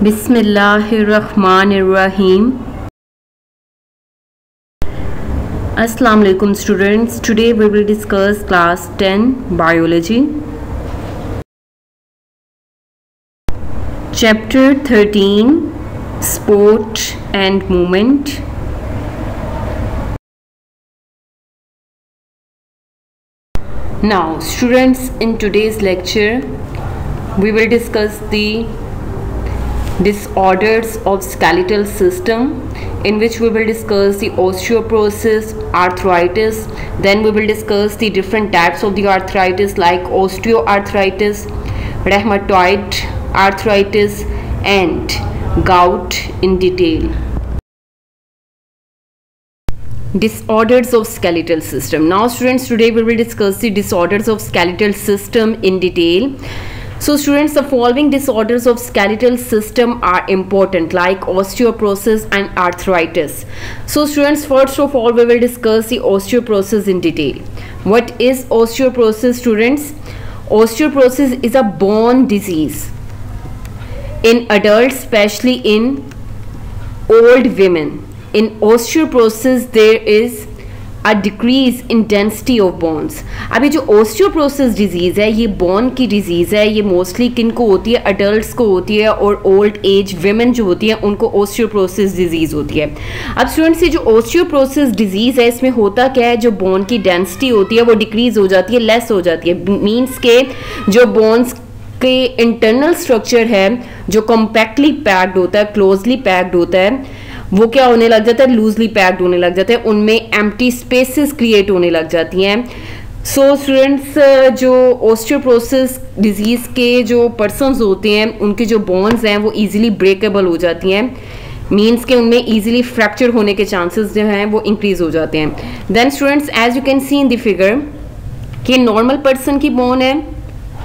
Bismillahirrahmanirrahim. Assalamu alaikum students. Today we will discuss class 10 biology. Chapter 13 sport and movement. Now students, in today's lecture we will discuss the disorders of skeletal system, in which we will discuss the osteoporosis, arthritis. Then we will discuss the different types of the arthritis like osteoarthritis, rheumatoid arthritis and gout in detail. Disorders of skeletal system. Now students, today we will discuss the disorders of skeletal system in detail. So students, the following disorders of skeletal system are important, like osteoporosis and arthritis. So students, first of all we will discuss the osteoporosis in detail. What is osteoporosis, students? Osteoporosis is a bone disease in adults, especially in old women. In osteoporosis there is a decrease in density of bones. अभी जो osteoporosis disease है ये bone की disease है, ये mostly किन को होती है? adults को होती है, और old age women जो होती है उनको osteoporosis disease होती है. अब students, ये जो osteoporosis disease है इसमें होता क्या है? जो bone की density होती है वो decrease हो जाती है, less हो जाती है. means के जो bones के internal structure है जो compactly packed होता है, closely packed होता है, वो क्या होने लग जाता है? लूजली पैक्ड होने लग जाते हैं, उनमें एम्प्टी स्पेसेस क्रिएट होने लग जाती हैं. सो स्टूडेंट्स, जो ओस्टियोपोरोसिस डिजीज़ के जो पर्सन्स होते हैं उनके जो बोन्स हैं वो इजीली ब्रेकेबल हो जाती हैं. मीन्स के उनमें इजीली फ्रैक्चर होने के चांसेस जो हैं वो इंक्रीज हो जाते हैं. Then students, as you can see in the figure कि नॉर्मल पर्सन की बोन है,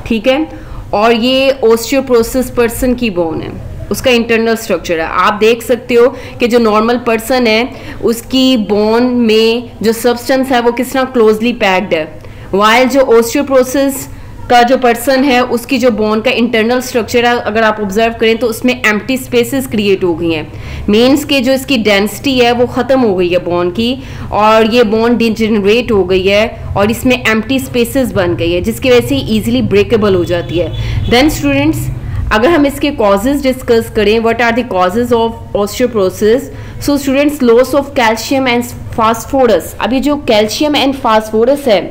ठीक है, और ये ओस्टियोपोरोसिस पर्सन की बोन है, उसका इंटरनल स्ट्रक्चर है. आप देख सकते हो कि जो नॉर्मल पर्सन है उसकी बोन में जो सब्सटेंस है वो किस तरह क्लोजली पैक्ड है, वाइल जो ओस्टियोपोरोसिस का जो पर्सन है उसकी जो बोन का इंटरनल स्ट्रक्चर है अगर आप ऑब्जर्व करें तो उसमें एम्प्टी स्पेसेस क्रिएट हो गई हैं. मीन्स के जो इसकी डेंसिटी है वो ख़त्म हो गई है बोन की, और ये बोन डिजेनरेट हो गई है और इसमें एम्प्टी स्पेसेस बन गई है जिसकी वजह से ईजिली ब्रेकेबल हो जाती है. देन स्टूडेंट्स, अगर हम इसके कॉजेज डिस्कस करें, what are the causes of osteoporosis? So students, loss of calcium and phosphorus. अभी जो कैल्शियम एंड फास्फोरस है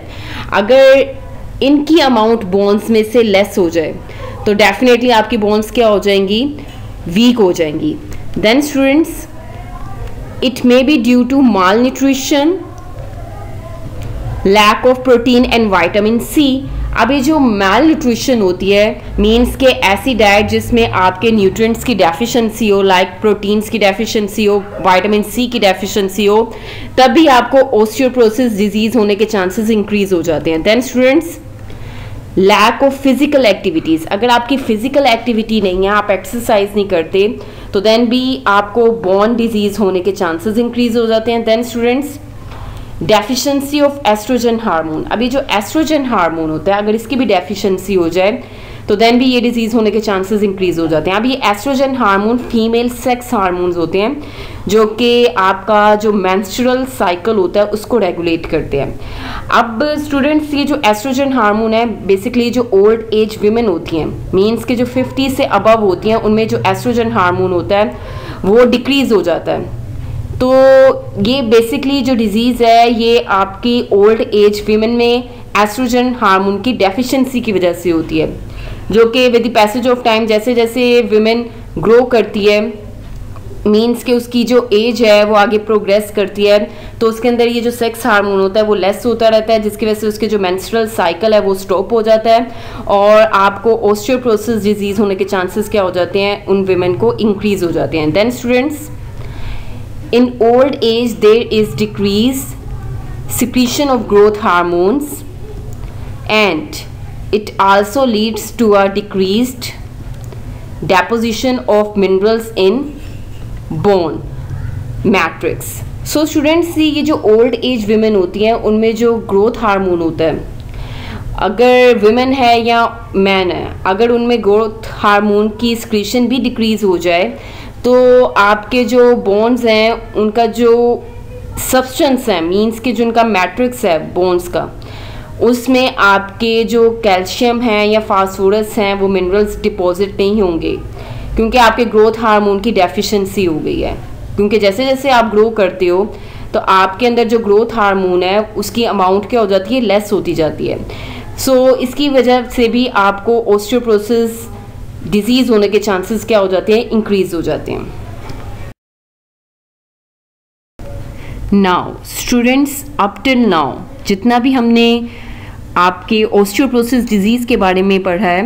अगर इनकी अमाउंट बोन्स में से लेस हो जाए तो डेफिनेटली आपकी बोन्स क्या हो जाएंगी? वीक हो जाएंगी. Then students, it may be due to malnutrition, lack of protein and vitamin C. अभी जो माल न्यूट्रिशन होती है मीन्स के ऐसी डाइट जिसमें आपके न्यूट्रिएंट्स की डेफिशिएंसी हो, लाइक प्रोटीन्स की डेफिशिएंसी हो, विटामिन सी की डेफिशिएंसी हो, तब भी आपको ओस्टियोपोरोसिस डिजीज होने के चांसेस इंक्रीज हो जाते हैं. Then students, lack of physical activities. अगर आपकी फिजिकल एक्टिविटी नहीं है, आप एक्सरसाइज नहीं करते, तो देन भी आपको बोन डिजीज होने के चांसेस इंक्रीज हो जाते हैं. Then students, deficiency of estrogen hormone. अभी जो एस्ट्रोजन हार्मोन होता है अगर इसकी भी डेफिशिएंसी हो जाए तो देन भी ये डिजीज़ होने के चांसेस इंक्रीज हो जाते हैं. अभी ये estrogen hormone female sex hormones होते हैं जो कि आपका जो मेंस्ट्रुअल साइकिल होता है उसको रेगुलेट करते हैं. अब स्टूडेंट्स, ये जो एस्ट्रोजन हार्मोन है बेसिकली जो ओल्ड एज वीमेन होती हैं, मीन्स के जो 50 से अबव होती हैं, उनमें जो एस्ट्रोजन हार्मोन होता है वो डिक्रीज हो जाता है. तो ये बेसिकली जो डिजीज़ है ये आपकी ओल्ड एज वीमेन में एस्ट्रोजन हार्मोन की डेफिशिएंसी की वजह से होती है, जो कि with the passage of time जैसे जैसे वीमेन ग्रो करती है, मीन्स के उसकी जो एज है वो आगे प्रोग्रेस करती है, तो उसके अंदर ये जो सेक्स हार्मोन होता है वो लेस होता रहता है, जिसकी वजह से उसके जो मेंस्ट्रुअल साइकिल है वो स्टॉप हो जाता है और आपको ओस्टियोपोरोसिस डिजीज़ होने के चांसेस क्या हो जाते हैं? उन वीमेन को इंक्रीज हो जाते हैं. Then students, in old age there is decreased secretion of growth hormones and it also leads to a decreased deposition of minerals in bone matrix. So students, ये जो old age women होती हैं उनमें जो growth hormone होता है अगर women है या मैन है, अगर उनमें ग्रोथ हार्मोन की सिक्रीशन भी डिक्रीज हो जाए तो आपके जो बोन्स हैं उनका जो सब्सटेंस है, मींस कि जो उनका मैट्रिक्स है बोन्स का, उसमें आपके जो कैल्शियम है या फास्फोरस हैं वो मिनरल्स डिपॉजिट नहीं होंगे, क्योंकि आपके ग्रोथ हार्मोन की डेफिशिएंसी हो गई है। क्योंकि जैसे जैसे आप ग्रो करते हो तो आपके अंदर जो ग्रोथ हार्मोन है उसकी अमाउंट क्या हो जाती है, लेस होती जाती है। सो इसकी वजह से भी आपको ऑस्टियोपोरोसिस डिजीज होने के चांसेस क्या हो जाते हैं, इंक्रीज हो जाते हैं। Now students, up till now जितना भी हमने आपके ऑस्टियोपोरोसिस डिजीज के बारे में पढ़ा है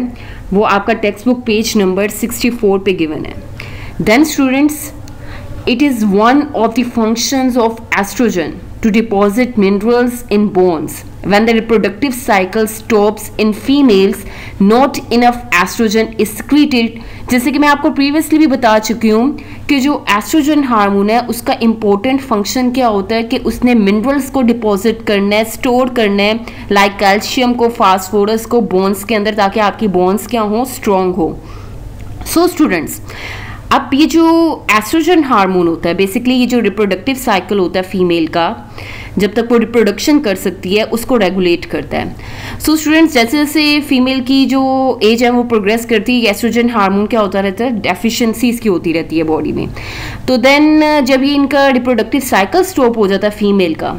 वो आपका टेक्स्ट बुक पेज नंबर 64 पे गिवन है। Then students, it is one of the functions of estrogen to deposit minerals in bones. When the reproductive cycle stops in females, not enough estrogen is secreted. जैसे कि मैं आपको previously भी बता चुकी हूँ कि जो एस्ट्रोजन हार्मोन है उसका इम्पोर्टेंट फंक्शन क्या होता है कि उसने मिनरल्स को डिपॉजिट करना है, स्टोर करना है, लाइक कैल्शियम को, फास्फोरस को बोन्स के अंदर, ताकि आपकी बोन्स क्या हो, स्ट्रॉन्ग हो। सो स्टूडेंट्स, अब ये जो एस्ट्रोजन हार्मोन होता है, बेसिकली ये जो रिप्रोडक्टिव साइकिल होता है फीमेल का, जब तक वो रिप्रोडक्शन कर सकती है उसको रेगुलेट करता है। सो स्टूडेंट्स, जैसे जैसे फीमेल की जो एज है वो प्रोग्रेस करती है, एस्ट्रोजन हार्मोन क्या होता रहता है, डेफिशिएंसी इसकी होती रहती है बॉडी में। तो देन जब ये इनका रिप्रोडक्टिव साइकिल स्टॉप हो जाता है फीमेल का,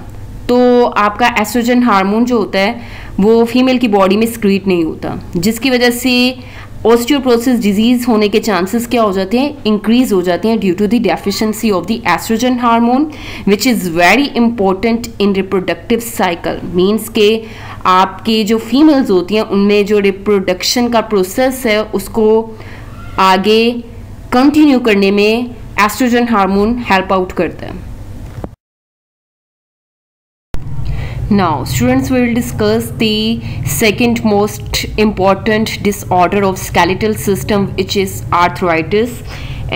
तो आपका एस्ट्रोजन हार्मोन जो होता है वो फीमेल की बॉडी में सिक्रीट नहीं होता, जिसकी वजह से ऑस्टियोपोरोसिस डिजीज होने के चांसेस क्या हो जाते हैं, इंक्रीज हो जाते हैं due to the deficiency of the estrogen hormone which is very important in reproductive cycle. Means के आपके जो फीमेल्स होती हैं उनमें जो रिप्रोडक्शन का प्रोसेस है उसको आगे कंटिन्यू करने में एस्ट्रोजन हार्मोन हेल्प आउट करता है। Now students will discuss the second most important disorder of skeletal system, which is arthritis,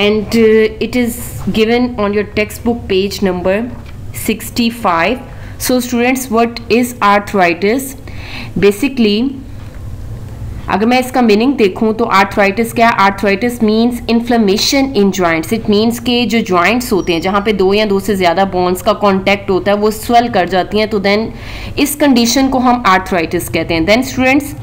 and it is given on your textbook page number 65. So students, what is arthritis? Basically, अगर मैं इसका meaning देखूं तो arthritis क्या है? Arthritis means inflammation in joints. It means के जो joints होते हैं जहाँ पे दो या दो से ज़्यादा बोन्स का कांटेक्ट होता है वो स्वेल कर जाती हैं, तो देन इस कंडीशन को हम आर्थराइटिस कहते हैं। Then students,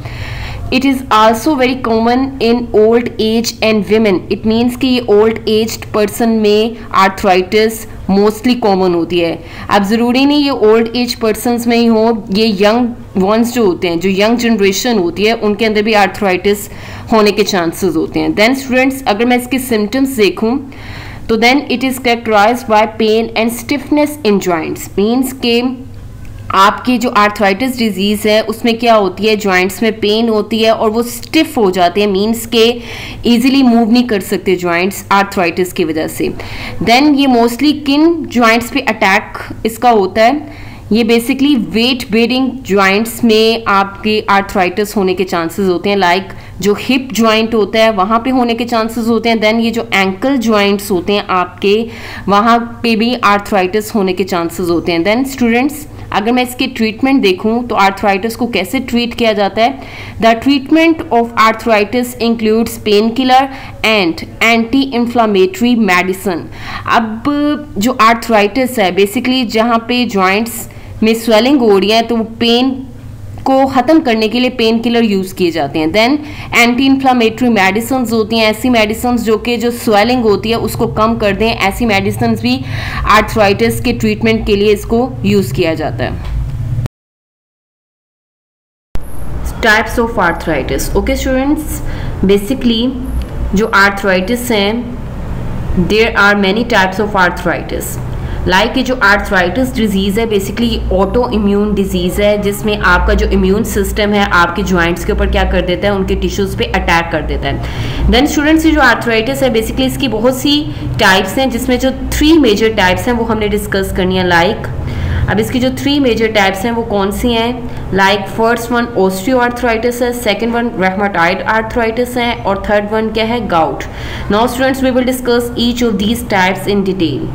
it is also very common in old age and women. It means कि ये ओल्ड एज्ड पर्सन में आर्थराइटिस मोस्टली कॉमन होती है। अब ज़रूरी नहीं ये ओल्ड एज पर्सनस में ही हो, ये यंग वंस जो होते हैं, जो यंग जनरेशन होती है, उनके अंदर भी आर्थराइटिस होने के चांसेस होते हैं। देन स्टूडेंट्स, अगर मैं इसके सिम्टम्स देखूं तो then it is characterised by pain and stiffness in joints. Means के आपकी जो आर्थराइटिस डिजीज़ है उसमें क्या होती है, जॉइंट्स में पेन होती है और वो स्टिफ हो जाते हैं, मीन्स के इजीली मूव नहीं कर सकते जॉइंट्स आर्थराइटिस की वजह से। देन ये मोस्टली किन जॉइंट्स पे अटैक इसका होता है, ये बेसिकली वेट बेयरिंग जॉइंट्स में आपके आर्थराइटिस होने के चांसेस होते हैं, लाइक जो हिप जॉइंट होता है वहाँ पे होने के चांसेस होते हैं। देन ये जो एंकल जॉइंट्स होते हैं आपके, वहाँ पे भी आर्थराइटिस होने के चांसेस होते हैं। देन स्टूडेंट्स, अगर मैं इसकी ट्रीटमेंट देखूं तो आर्थराइटिस को कैसे ट्रीट किया जाता है, the treatment of arthritis includes pain killer and anti inflammatory medicine. अब जो आर्थराइटिस है बेसिकली जहाँ पे जॉइंट्स में स्वेलिंग हो रही है तो पेन को ख़त्म करने के लिए पेन किलर यूज़ किए जाते हैं। देन एंटी इन्फ्लामेटरी मेडिसिन होती हैं, ऐसी मेडिसिन जो कि जो स्वेलिंग होती है उसको कम कर दें, ऐसी मेडिसिन भी आर्थराइटिस के ट्रीटमेंट के लिए इसको यूज़ किया जाता है। Types of arthritis. Okay students, basically जो आर्थराइटिस हैं, there are many types of arthritis. Like ये जो आर्थराइटिस डिजीज़ है बेसिकली ऑटो इम्यून डिजीज़ है, जिसमें आपका जो इम्यून सिस्टम है आपके जॉइंट्स के ऊपर क्या कर देता है, उनके टिश्यूज़ पे अटैक कर देता है। देन स्टूडेंट्स, ये जो आर्थराइटिस है बेसिकली इसकी बहुत सी टाइप्स हैं, जिसमें जो 3 मेजर टाइप्स हैं वो हमने डिस्कस करनी है। लाइक अब इसकी जो 3 मेजर टाइप्स हैं वो कौन सी हैं, like first one osteoarthritis है, सेकेंड वन रेहमाटॉइड आर्थराइटिस है और थर्ड वन क्या है, gout. Now students, we will discuss each of these types in detail.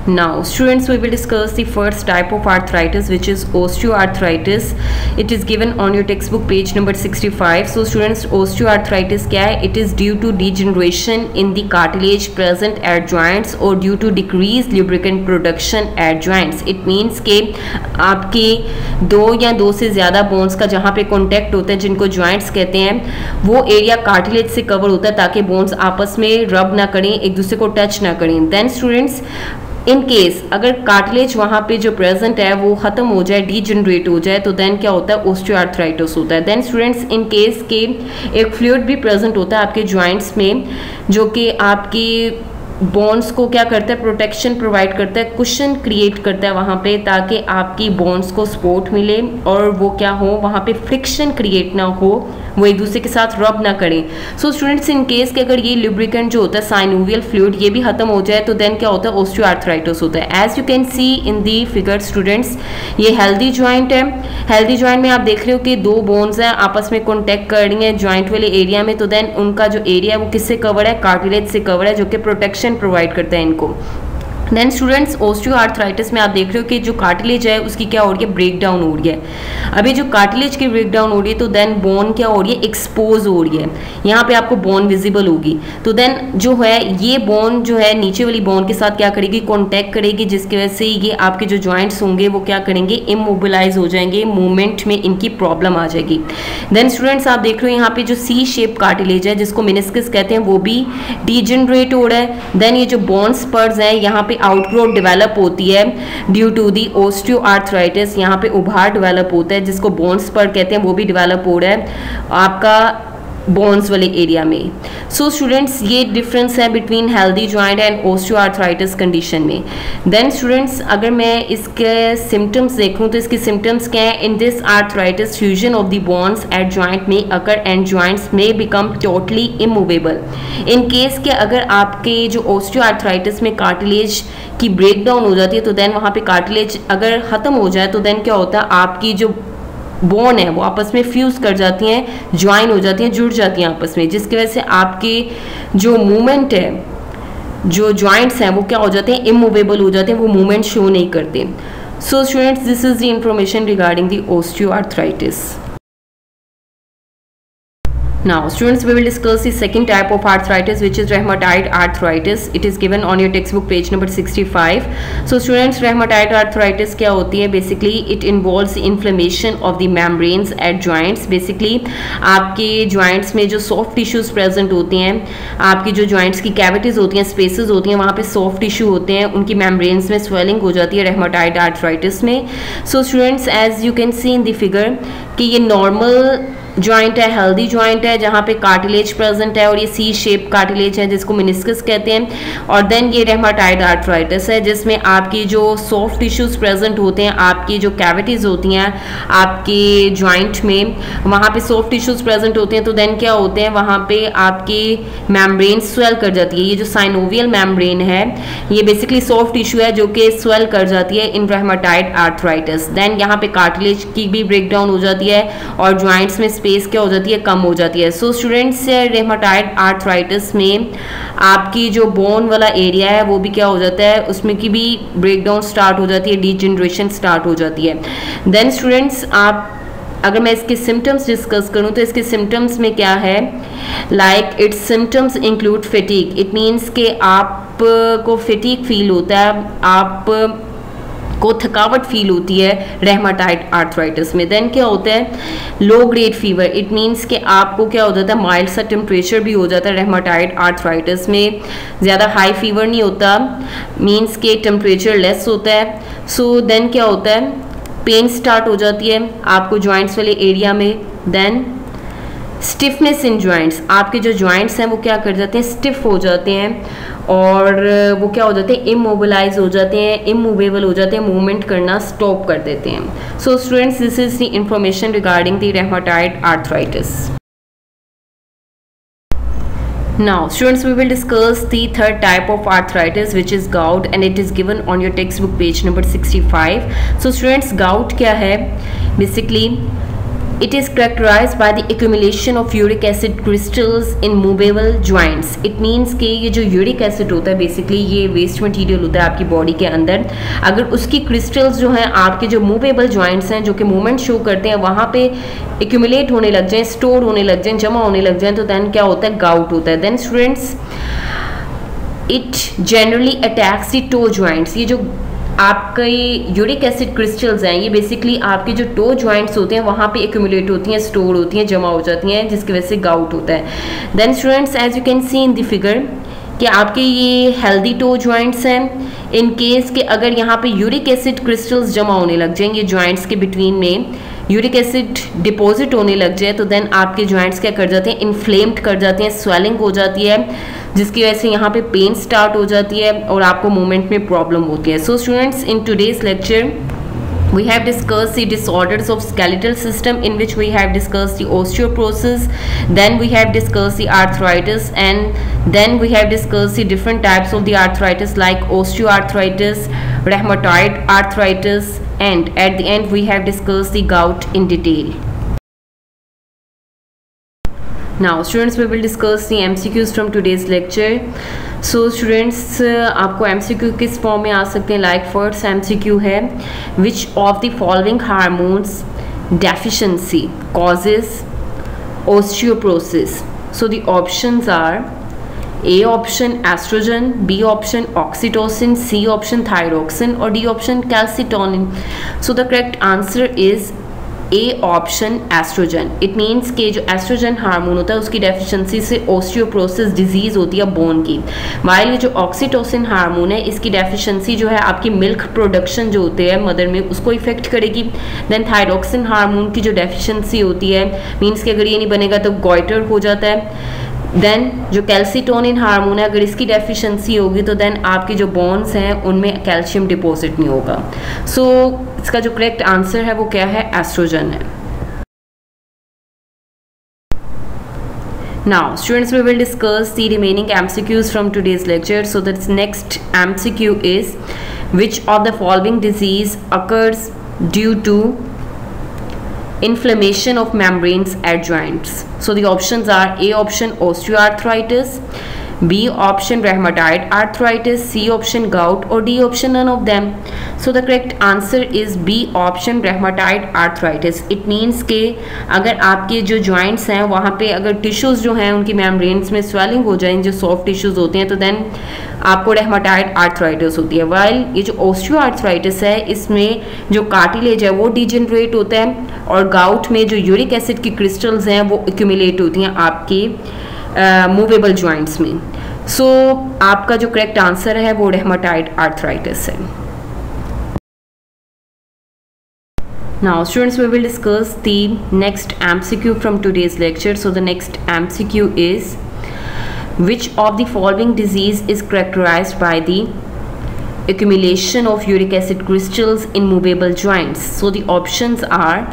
Now students, we will discuss the first type of arthritis, which is osteoarthritis. It is given on your textbook page number 65. So students, osteoarthritis क्या है? It is due to degeneration in the cartilage present at joints or due to decreased lubricant production at joints. It means कि आपके दो या दो से ज़्यादा bones का जहाँ पे कॉन्टैक्ट होता है, जिनको जॉइंट्स कहते हैं, वो एरिया कार्टिलेज से कवर होता है ताकि बोन्स आपस में रब ना करें, एक दूसरे को टच ना करें. देन स्टूडेंट्स, इन केस अगर कार्टिलेज वहाँ पे जो प्रेजेंट है वो ख़त्म हो जाए, डीजनरेट हो जाए, तो देन क्या होता है? ओस्टियोआर्थराइटिस होता है. देन स्टूडेंट्स, इन केस के एक फ्लूइड भी प्रेजेंट होता है आपके जॉइंट्स में, जो कि आपकी बोन्स को क्या करता है? प्रोटेक्शन प्रोवाइड करता है, कुशन क्रिएट करता है वहाँ पे, ताकि आपकी बोन्स को सपोर्ट मिले और वो क्या हो, वहाँ पे फ्रिक्शन क्रिएट ना हो, वो एक दूसरे के साथ रब ना करें. सो स्टूडेंट्स, इन केस के अगर ये लुब्रिकेंट जो होता है साइनोवियल फ्लूइड ये भी खत्म हो जाए, तो देन क्या होता है? ओस्टियोआर्थराइटिस होता है. As you can see in the figure students, ये हेल्दी जॉइंट है. हेल्दी जॉइंट में आप देख रहे हो कि दो बोन्स हैं, आपस में कॉन्टैक्ट कर रही हैं जॉइंट वाले एरिया में, तो देन उनका जो एरिया है वो किससे कवर है? कार्टिलेज से कवर है, जो कि प्रोटेक्शन प्रोवाइड करता है इनको. देन स्टूडेंट्स, ओस्टियोआर्थराइटिस में आप देख रहे हो कि जो कार्टिलेज है उसकी क्या हो रही है? ब्रेक डाउन हो रही है. अभी जो कार्टिलेज की ब्रेक डाउन हो रही है, तो देन बोन क्या हो रही है? एक्सपोज हो रही है. यहाँ पे आपको बोन विजिबल होगी. तो देन जो है ये बोन जो है नीचे वाली बोन के साथ क्या करेगी? कॉन्टैक्ट करेगी, जिसकी वजह से ये आपके जो जॉइंट्स होंगे वो क्या करेंगे? इमोबिलाइज हो जाएंगे, मूवमेंट में इनकी प्रॉब्लम आ जाएगी. देन स्टूडेंट्स, आप देख रहे हो यहाँ पे जो सी शेप कार्टिलेज है, जिसको मेनिस्कस कहते हैं, वो भी डीजनरेट हो रहा है. देन ये जो बोन स्पर्स हैं, यहाँ पे आउटग्रोथ डेवलप होती है ड्यू टू दी ओस्टियोआर्थराइटिस. यहाँ पे उभार डेवलप होता है, जिसको बोन स्पर कहते हैं, वो भी डेवलप हो रहा है आपका बोन्स वाले एरिया में. सो स्टूडेंट्स, ये डिफरेंस है between healthy joint and osteoarthritis condition में. देन स्टूडेंट्स, अगर मैं इसके सिम्टम्स देखूं तो इसके सिम्टम्स क्या है? In this arthritis, fusion of the bones eight joint में अकर एंड जॉइंट्स में become totally immovable. In case के अगर आपके जो ओस्टियोआर्थराइटिस में कार्टिलेज की ब्रेक डाउन हो जाती है, तो देन वहाँ पे कार्टिलेज अगर ख़त्म हो जाए, तो देन क्या होता है? आपकी जो बोन है वो आपस में फ्यूज कर जाती हैं, ज्वाइन हो जाती हैं, जुड़ जाती हैं आपस में, जिसकी वजह से आपके जो मूवमेंट है, जो जॉइंट्स हैं, वो क्या हो जाते हैं? इमूवेबल हो जाते हैं, वो मूवमेंट शो नहीं करते. सो students, this is the information regarding the osteoarthritis. Now students, we will discuss the second type of arthritis, which is rheumatoid arthritis. It is given on your textbook page number 65. So students, rheumatoid arthritis क्या होती है? Basically it involves inflammation of the membranes at joints. Basically आपके joints में जो soft tissues present होती हैं, आपकी जो joints की cavities होती हैं, spaces होती हैं, वहाँ पे soft tissue होते हैं, उनकी membranes में swelling हो जाती है rheumatoid arthritis में. So students, as you can see in the figure कि ये normal जॉइंट है, हेल्दी जॉइंट है, जहाँ पे कार्टिलेज प्रेजेंट है, और ये सी शेप कार्टिलेज है, जिसको मेनिस्कस कहते हैं. और देन ये रेमाटाइड आर्थराइटिस है, जिसमें आपकी जो सॉफ्ट टिश्यूज प्रेजेंट होते हैं, आपकी जो कैविटीज होती हैं आपके जॉइंट में, वहाँ पे सॉफ्ट टिश्यूज प्रेजेंट होते हैं. तो देन क्या होते हैं? वहाँ पे आपकी मेम्ब्रेन स्वेल कर जाती है. ये जो साइनोवियल मेम्ब्रेन है, ये बेसिकली सॉफ्ट टिश्यू है जो कि स्वेल कर जाती है इन रेमाटाइड आर्थराइटिस. देन यहाँ पे कार्टिलेज की भी ब्रेक डाउन हो जाती है और जॉइंट्स में स्पेस क्या हो जाती है? कम हो जाती है. सो स्टूडेंट्स, रेमाटाइड आर्थराइटिस में आपकी जो बोन वाला एरिया है वो भी क्या हो जाता है? उसमें की भी ब्रेक डाउन स्टार्ट हो जाती है, डीजनरेशन स्टार्ट हो जाती है. देन स्टूडेंट्स, आप अगर मैं इसके सिम्टम्स डिस्कस करूं तो इसके सिम्टम्स में क्या है? Like its symptoms include fatigue. It means कि आपको फेटीग फील होता है, आप को थकावट फील होती है रेमाटाइड आर्थराइटिस में. देन क्या होता है? Low grade fever. It means कि आपको क्या हो जाता है? माइल्ड सा टेम्परेचर भी हो जाता है रेमाटाइड आर्थराइटिस में, ज़्यादा हाई फीवर नहीं होता, मीन्स के टेम्परेचर लेस होता है. सो देन क्या होता है? पेन स्टार्ट हो जाती है आपको जॉइंट्स वाले एरिया में. Then stiffness in joints. आपके जो जॉइंट्स हैं वो क्या कर जाते हैं? स्टिफ हो जाते हैं, और वो क्या हो जाते हैं? इमोबिलाइज हो जाते हैं, इमूवेबल हो जाते हैं, मूवमेंट करना स्टॉप कर देते हैं. So students, this is the information regarding the rheumatoid arthritis. Now students, we will discuss the third type of arthritis, which is gout, and it is given on your textbook page number 65. So students, gout क्या है? Basically It is characterized by the accumulation of uric acid crystals in movable joints. It means कि ये जो uric acid होता है basically ये waste material होता है आपकी बॉडी के अंदर, अगर उसकी क्रिस्टल्स जो हैं आपके जो मूवेबल जॉइंट्स हैं जो कि मूवमेंट शो करते हैं वहाँ पे एक्यूमुलेट होने लग जाएं, स्टोर होने लग जाएं, जमा होने लग जाएं, तो दैन क्या होता है, गाउट होता है. Then students it generally attacks the toe joints. ये जो आपके यूरिक एसिड क्रिस्टल्स हैं ये बेसिकली आपके जो टो जॉइंट्स होते हैं वहाँ पे एक्यूमुलेट होती हैं, स्टोर होती हैं, जमा हो जाती हैं, जिसकी वजह से गाउट होता है. Then students as you can see in the figure कि आपके ये हेल्दी टो जॉइंट्स हैं. इन केस के अगर यहाँ पे यूरिक एसिड क्रिस्टल्स जमा होने लग जाएंगे जॉइंट्स के बिटवीन में, यूरिक एसिड डिपॉजिट होने लग जाए, तो देन आपके जॉइंट्स क्या कर जाते हैं, इन्फ्लेम्ड कर जाते हैं, स्वेलिंग हो जाती है, जिसकी वजह से यहाँ पे पेन स्टार्ट हो जाती है और आपको मूवमेंट में प्रॉब्लम होती है. So students in today's lecture we have discussed the disorders of skeletal system, in which we have discussed the osteoporosis, then we have discussed the arthritis, and then we have discussed the different types of the arthritis like osteoarthritis, rheumatoid arthritis, and at the end we have discussed the gout in detail. Now students we will discuss the MCQs from today's lecture. So students आपको MCQ किस form में आ सकते हैं, like first MCQ है which of the following hormones deficiency causes osteoporosis. So the options are A option estrogen, B option oxytocin, C option thyroxine or D option calcitonin. So the correct answer is A option estrogen. It means कि जो oestrogen hormone होता है उसकी deficiency से osteoporosis disease होती है bone की, while ये जो ऑक्सीटोसिन हार्मोन है इसकी डेफिशिएंसी जो है आपकी मिल्क प्रोडक्शन जो होते हैं मदर में उसको इफेक्ट करेगी. देन थायरोक्सिन हार्मोन की जो डेफिशिएंसी होती है मीन्स कि अगर ये नहीं बनेगा तो गॉइटर हो जाता है. देन जो कैल्सिटोनिन हार्मोन है अगर इसकी डेफिशिएंसी होगी तो देन आपकी जो बोन्स हैं उनमें कैल्शियम डिपॉजिट नहीं होगा. सो इसका जो करेक्ट आंसर है वो क्या है, एस्ट्रोजन है. Now students we will discuss the remaining MCQs from today's lecture. So the next MCQ is which of the following disease occurs due to inflammation of membranes at joints. So the options are A option osteoarthritis, B option rheumatoid arthritis, C option gout or D option none of them. So the correct answer is B option rheumatoid arthritis. It means कि अगर आपके जो joints हैं वहाँ पे अगर tissues जो हैं उनकी membranes में swelling हो जाए, जो soft tissues होते हैं, तो then आपको rheumatoid arthritis होती है. while ये जो osteoarthritis है इसमें जो cartilage है वो degenerate होता है और gout में जो uric acid की crystals हैं वो accumulate होती हैं आपकी मूवेबल जॉइंट्स में. सो आपका जो करेक्ट आंसर है वो rheumatoid arthritis है. Now students we will discuss the next MCQ from today's lecture. So the next MCQ is which of the following disease is characterized by the accumulation of uric acid crystals in movable joints. So the options are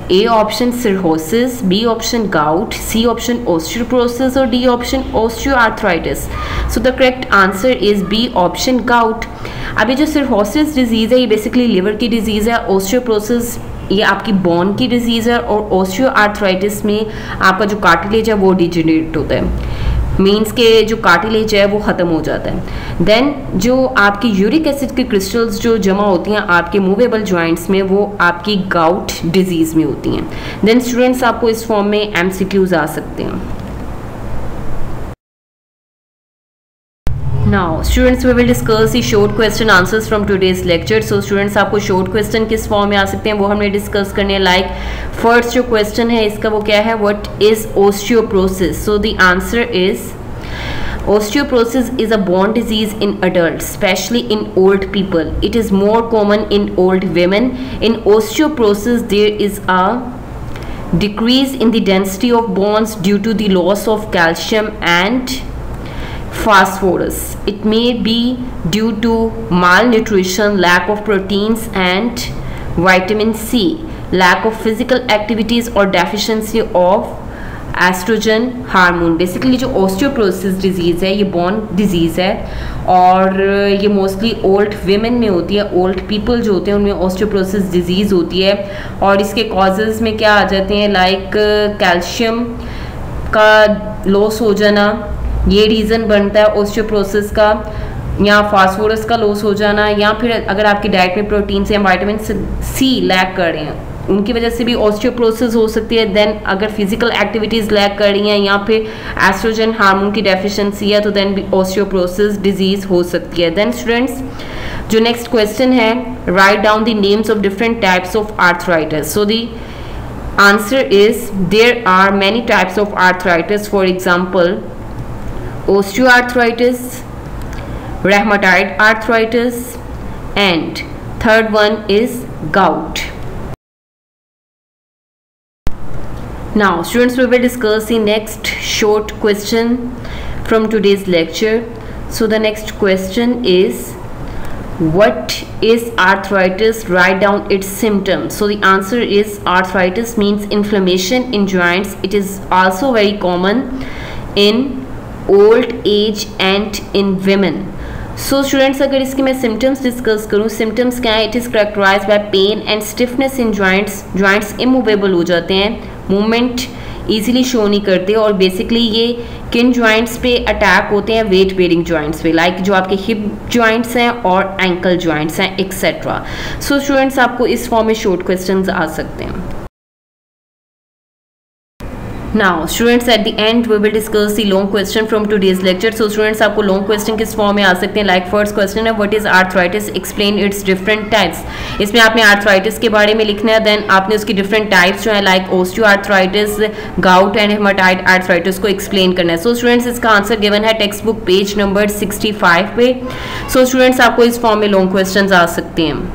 A option cirrhosis, B option gout, C option osteoporosis or D option osteoarthritis. So the correct answer is B option gout. अब ये जो cirrhosis disease है ये basically liver की disease है, osteoporosis ये आपकी bone की डिजीज़ है और osteoarthritis में आपका जो cartilage है वो degenerate होता है, मीन्स के जो कार्टिलेज है वो ख़त्म हो जाता है. देन जो आपकी यूरिक एसिड की क्रिस्टल्स जो जमा होती हैं आपके मूवेबल जॉइंट्स में वो आपकी गाउट डिजीज़ में होती हैं. देन स्टूडेंट्स आपको इस फॉर्म में MCQs आ सकते हैं. Now students we will discuss the short question answers from today's lecture. So students आपको short question किस फॉर्म में आ सकते हैं वो हमने डिस्कस करने हैं. लाइक फर्स्ट जो क्वेश्चन है इसका वो क्या है, what is osteoporosis? So the answer is osteoporosis is a bone disease in adults, especially in old people. It is more common in old women. In osteoporosis there is a decrease in the density of bones due to the loss of calcium and phosphorus. It may be due to malnutrition, lack of proteins and vitamin C, lack of physical activities or deficiency of estrogen hormone. Basically जो osteoporosis disease है ये bone disease है और ये mostly old women में होती है। Old people जो होते हैं उनमें ऑस्टियोपोरोसिस डिजीज़ होती है और इसके कॉजेज़ में क्या आ जाते हैं, लाइक कैल्शियम का लॉस हो जाना, ये रीज़न बनता है ऑस्टियोपोरोसिस का, या फास्फोरस का लॉस हो जाना, या फिर अगर आपकी डाइट में प्रोटीन या विटामिन सी लैक कर रहे हैं उनकी वजह से भी ऑस्टियोपोरोसिस हो सकती है। देन अगर फिजिकल एक्टिविटीज़ लैक कर रही हैं या फिर एस्ट्रोजन हार्मोन की डेफिशिएंसी है तो देन भी ऑस्टियोपोरोसिस डिजीज़ हो सकती है। देन स्टूडेंट्स जो नेक्स्ट क्वेश्चन है, write down the names of different types of arthritis. So the answer is there are many types of arthritis. For example, osteoarthritis, rheumatoid arthritis, and third one is gout. Now students, we will discuss the next short question from today's lecture. So the next question is, what is arthritis? Write down its symptoms. So the answer is arthritis means inflammation in joints. It is also very common in old age and in women. So students, अगर इसके मैं symptoms discuss करूँ, symptoms क्या है? It is characterized by pain and stiffness in joints. Joints immovable हो जाते हैं, movement easily show नहीं करते और बेसिकली ये किन जॉइंट्स पे अटैक होते हैं, वेट बेयरिंग जॉइंट्स पे, लाइक जो आपके हिप जॉइंट्स हैं और एंकल जॉइंट्स हैं एक्सेट्रा। सो स्टूडेंट्स आपको इस फॉर्म में शॉर्ट क्वेश्चंस आ सकते हैं। Now students, at the end we will discuss the long question from today's lecture. So students आपको long question किस फॉर्म में आ सकते हैं, like first question है what is arthritis, explain its different types. इसमें आपने arthritis के बारे में लिखना है, then आपने उसकी different types जो है like osteoarthritis, gout and rheumatoid arthritis को explain करना है. So students इसका आंसर given है टेक्स्ट बुक पेज नंबर 65 पे. So students आपको इस फॉर्म में long questions आ सकते हैं.